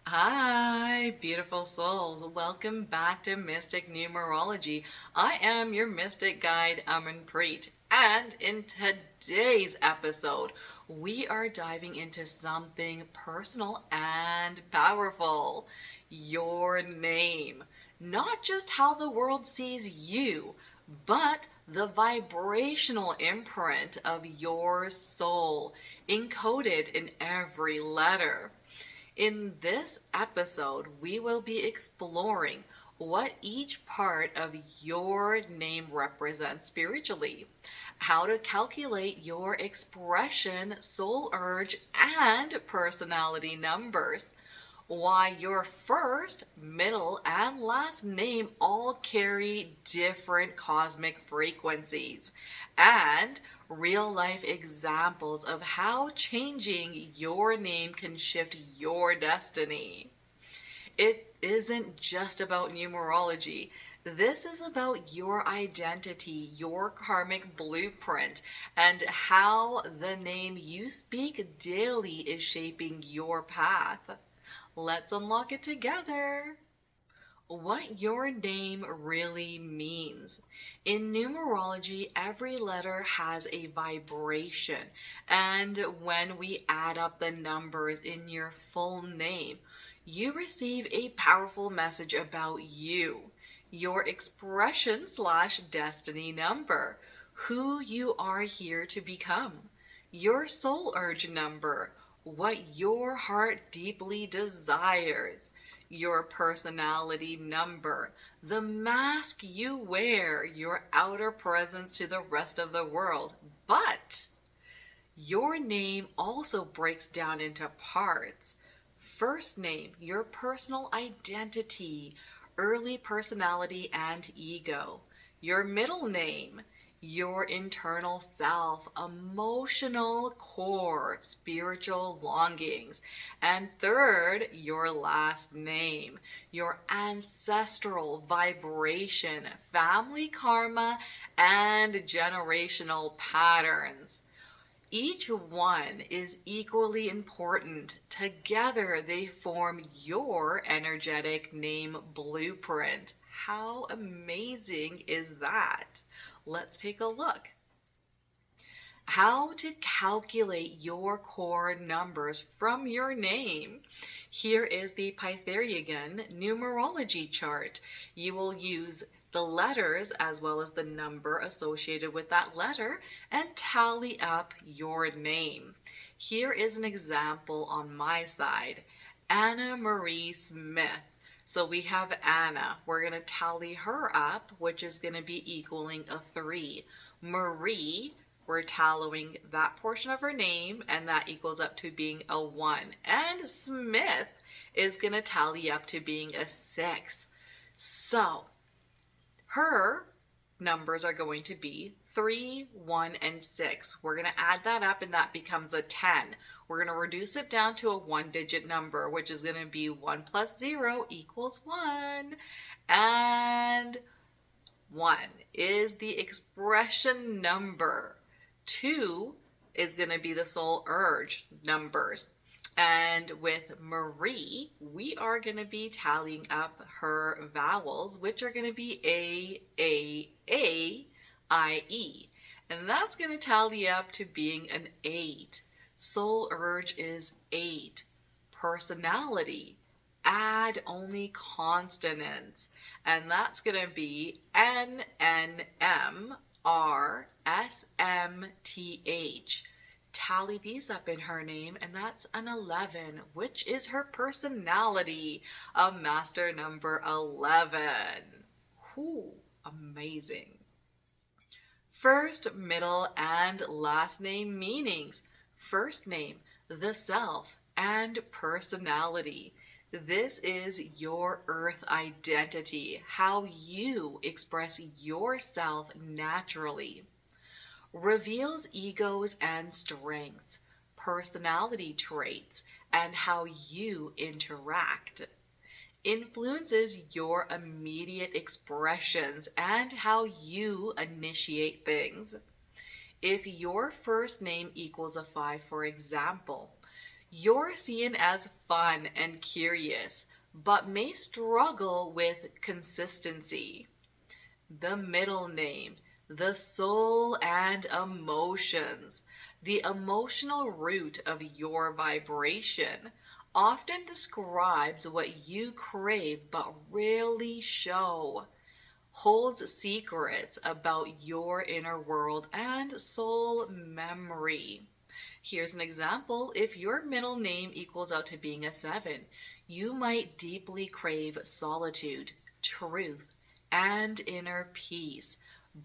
Hi, beautiful souls. Welcome back to Mystic Numerology. I am your mystic guide, Amanpreet. And in today's episode, we are diving into something personal and powerful. Your name. Not just how the world sees you, but the vibrational imprint of your soul, encoded in every letter. In this episode, we will be exploring what each part of your name represents spiritually, how to calculate your expression, soul urge, and personality numbers, why your first, middle, and last name all carry different cosmic frequencies, and real life examples of how changing your name can shift your destiny. It isn't just about numerology. This is about your identity, your karmic blueprint, and how the name you speak daily is shaping your path. Let's unlock it together. What your name really means. In numerology, every letter has a vibration, and when we add up the numbers in your full name, you receive a powerful message about you, your expression slash destiny number, who you are here to become, your soul urge number, what your heart deeply desires, your personality number, the mask you wear, your outer presence to the rest of the world. But your name also breaks down into parts. First name, your personal identity, early personality, and ego. Your middle name, your internal self, emotional core, spiritual longings. And third, your last name, your ancestral vibration, family karma, and generational patterns. Each one is equally important. Together, they form your energetic name blueprint. How amazing is that? Let's take a look. How to calculate your core numbers from your name. Here is the Pythagorean numerology chart. You will use the letters as well as the number associated with that letter and tally up your name. Here is an example on my side. Anna Marie Smith. So we have Anna. We're going to tally her up, which is going to be equaling a 3. Marie, we're tallying that portion of her name, and that equals up to being a 1. And Smith is going to tally up to being a 6. So her numbers are going to be 3, 1, and 6. We're going to add that up, and that becomes a 10. We're going to reduce it down to a one-digit number, which is going to be 1 plus 0 equals 1. And 1 is the expression number. 2 is going to be the soul urge numbers. And with Marie, we are going to be tallying up her vowels, which are going to be A, I, E. And that's going to tally up to being an 8. Soul urge is 8. Personality, add only consonants. And that's going to be N, N, M, R, S, M, T, H. Tally these up in her name, and that's an 11, which is her personality, a master number 11. Whew, amazing. First, middle, and last name meanings. First name, the self, and personality. This is your earth identity, how you express yourself naturally. Reveals egos and strengths, personality traits, and how you interact. Influences your immediate expressions and how you initiate things. If your first name equals a 5, for example, You're seen as fun and curious, but may struggle with consistency. The middle name, the soul and emotions, the emotional root of your vibration, often describes what you crave but rarely show, holds secrets about your inner world and soul memory. Here's an example. If your middle name equals out to being a 7, you might deeply crave solitude, truth, and inner peace.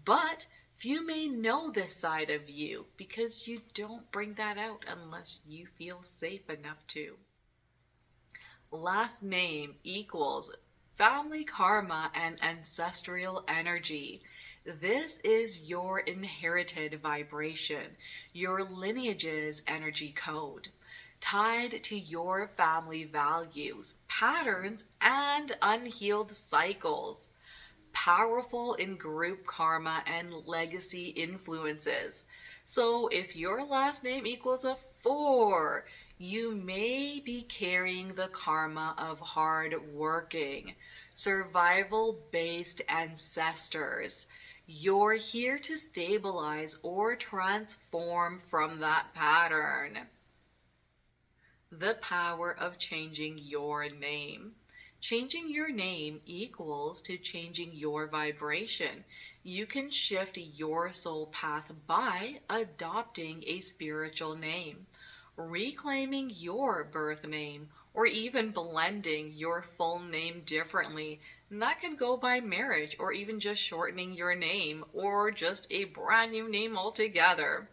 But few may know this side of you because you don't bring that out unless you feel safe enough to. Last name equals family karma and ancestral energy. This is your inherited vibration, your lineage's energy code, tied to your family values, patterns, and unhealed cycles. Powerful in group karma and legacy influences. So if your last name equals a 4, you may be carrying the karma of hard working, survival based ancestors. You're here to stabilize or transform from that pattern. The power of changing your name. Changing your name equals to changing your vibration. You can shift your soul path by adopting a spiritual name, reclaiming your birth name, or even blending your full name differently. And that can go by marriage, or even just shortening your name, or just a brand new name altogether.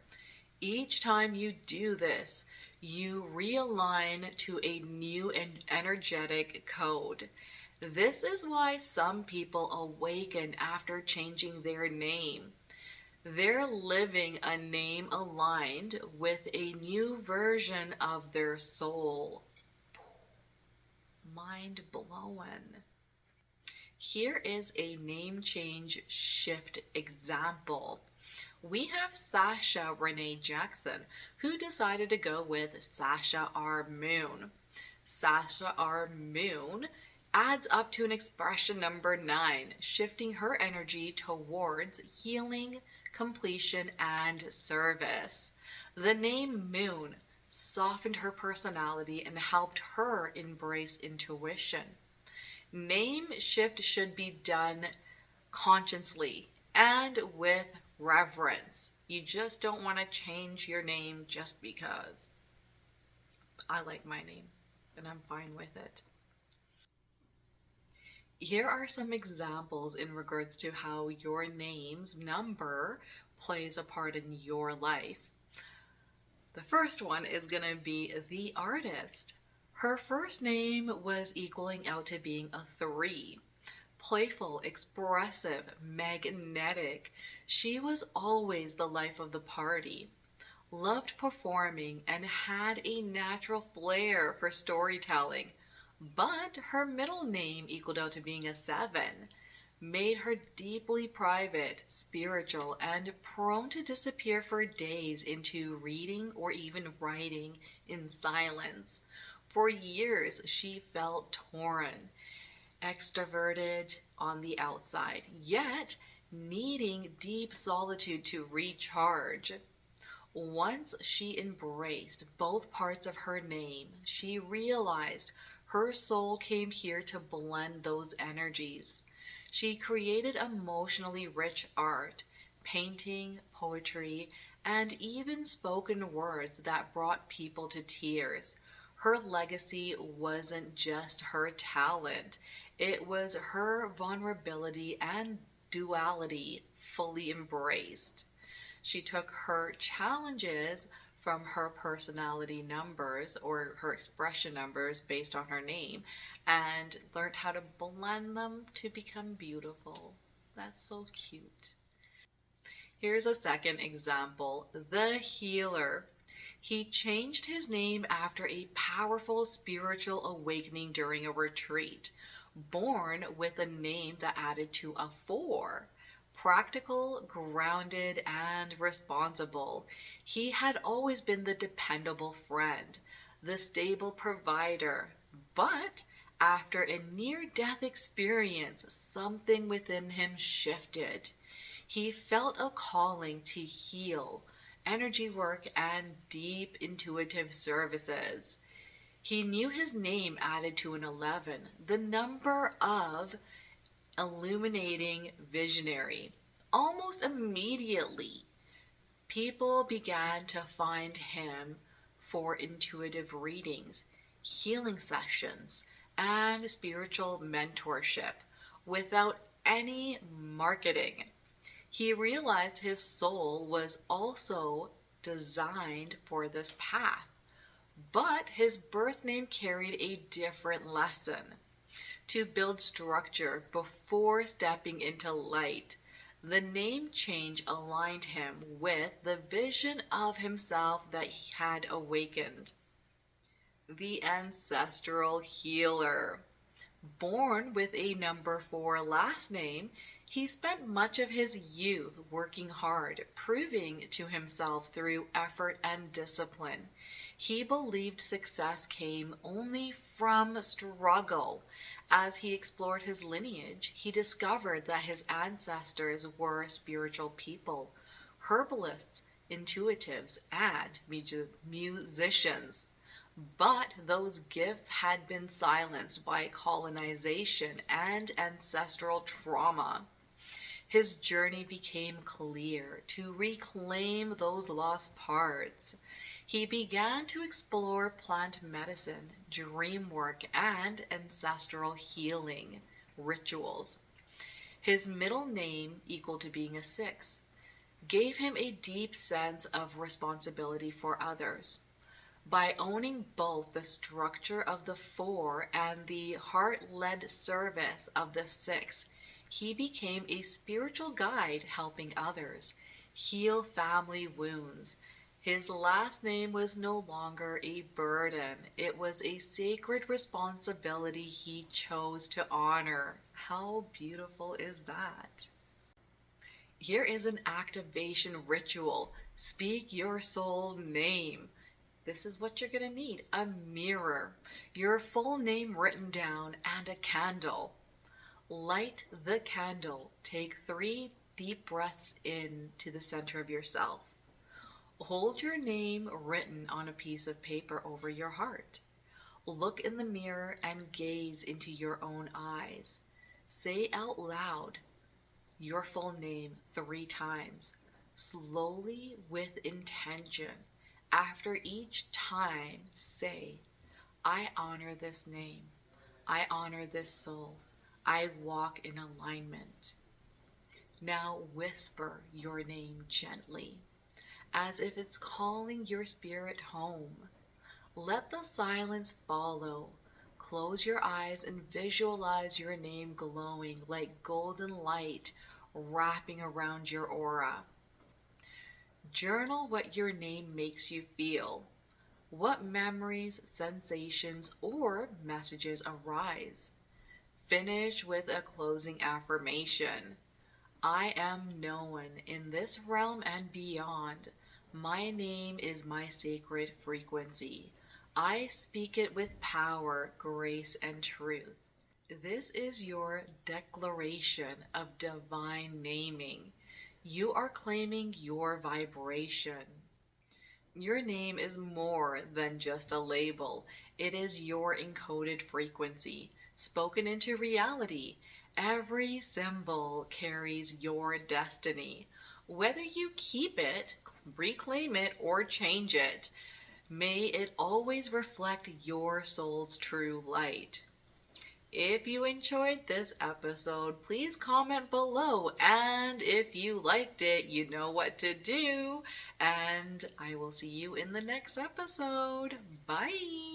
Each time you do this, you realign to a new and energetic code. This is why some people awaken after changing their name. They're living a name aligned with a new version of their soul. Mind blown. Here is a name change shift example. We have Sasha Renee Jackson, who decided to go with Sasha R. Moon. Sasha R. Moon adds up to an expression number 9, shifting her energy towards healing, completion, and service. The name Moon softened her personality and helped her embrace intuition. Name shift should be done consciously and with reverence. You just don't want to change your name just because. I like my name and I'm fine with it. Here are some examples in regards to how your name's number plays a part in your life. The first one is going to be the artist. Her first name was equaling out to being a 3. Playful, expressive, magnetic. She was always the life of the party. Loved performing and had a natural flair for storytelling. But her middle name equaled out to being a 7, made her deeply private, spiritual, and prone to disappear for days into reading or even writing in silence. For years, she felt torn, extroverted on the outside, yet needing deep solitude to recharge. Once she embraced both parts of her name, she realized her soul came here to blend those energies. She created emotionally rich art, painting, poetry, and even spoken words that brought people to tears. Her legacy wasn't just her talent, it was her vulnerability and duality fully embraced. She took her challenges from her personality numbers or her expression numbers based on her name and learned how to blend them to become beautiful. That's so cute. Here's a second example, the healer. He changed his name after a powerful spiritual awakening during a retreat, born with a name that added to a 4. Practical, grounded, and responsible. He had always been the dependable friend, the stable provider. But after a near-death experience, something within him shifted. He felt a calling to heal, energy work, and deep intuitive services. He knew his name added to an 11, the number of illuminating visionary. Almost immediately, people began to find him for intuitive readings, healing sessions, and spiritual mentorship without any marketing. He realized his soul was also designed for this path, but his birth name carried a different lesson: to build structure before stepping into light. The name change aligned him with the vision of himself that he had awakened. The Ancestral Healer. Born with a number 4 last name, he spent much of his youth working hard, proving to himself through effort and discipline. He believed success came only from struggle. As he explored his lineage, he discovered that his ancestors were spiritual people, herbalists, intuitives, and musicians. But those gifts had been silenced by colonization and ancestral trauma. His journey became clear to reclaim those lost parts. He began to explore plant medicine, dream work, and ancestral healing rituals. His middle name, equal to being a 6, gave him a deep sense of responsibility for others. By owning both the structure of the 4 and the heart-led service of the 6, he became a spiritual guide helping others heal family wounds. His last name was no longer a burden. It was a sacred responsibility he chose to honor. How beautiful is that? Here is an activation ritual. Speak your soul name. This is what you're going to need: a mirror, your full name written down, and a candle. Light the candle. Take 3 deep breaths in to the center of yourself. Hold your name written on a piece of paper over your heart. Look in the mirror and gaze into your own eyes. Say out loud your full name 3 times, slowly with intention. After each time, say, I honor this name. I honor this soul. I walk in alignment. Now whisper your name gently, as if it's calling your spirit home. Let the silence follow. Close your eyes and visualize your name glowing like golden light wrapping around your aura. Journal what your name makes you feel. What memories, sensations, or messages arise. Finish with a closing affirmation. I am known in this realm and beyond. My name is my sacred frequency. I speak it with power, grace, and truth. This is your declaration of divine naming. You are claiming your vibration. Your name is more than just a label. It is your encoded frequency, spoken into reality. Every symbol carries your destiny. Whether you keep it, reclaim it, or change it, may it always reflect your soul's true light. If you enjoyed this episode, please comment below. And if you liked it, you know what to do. And I will see you in the next episode. Bye.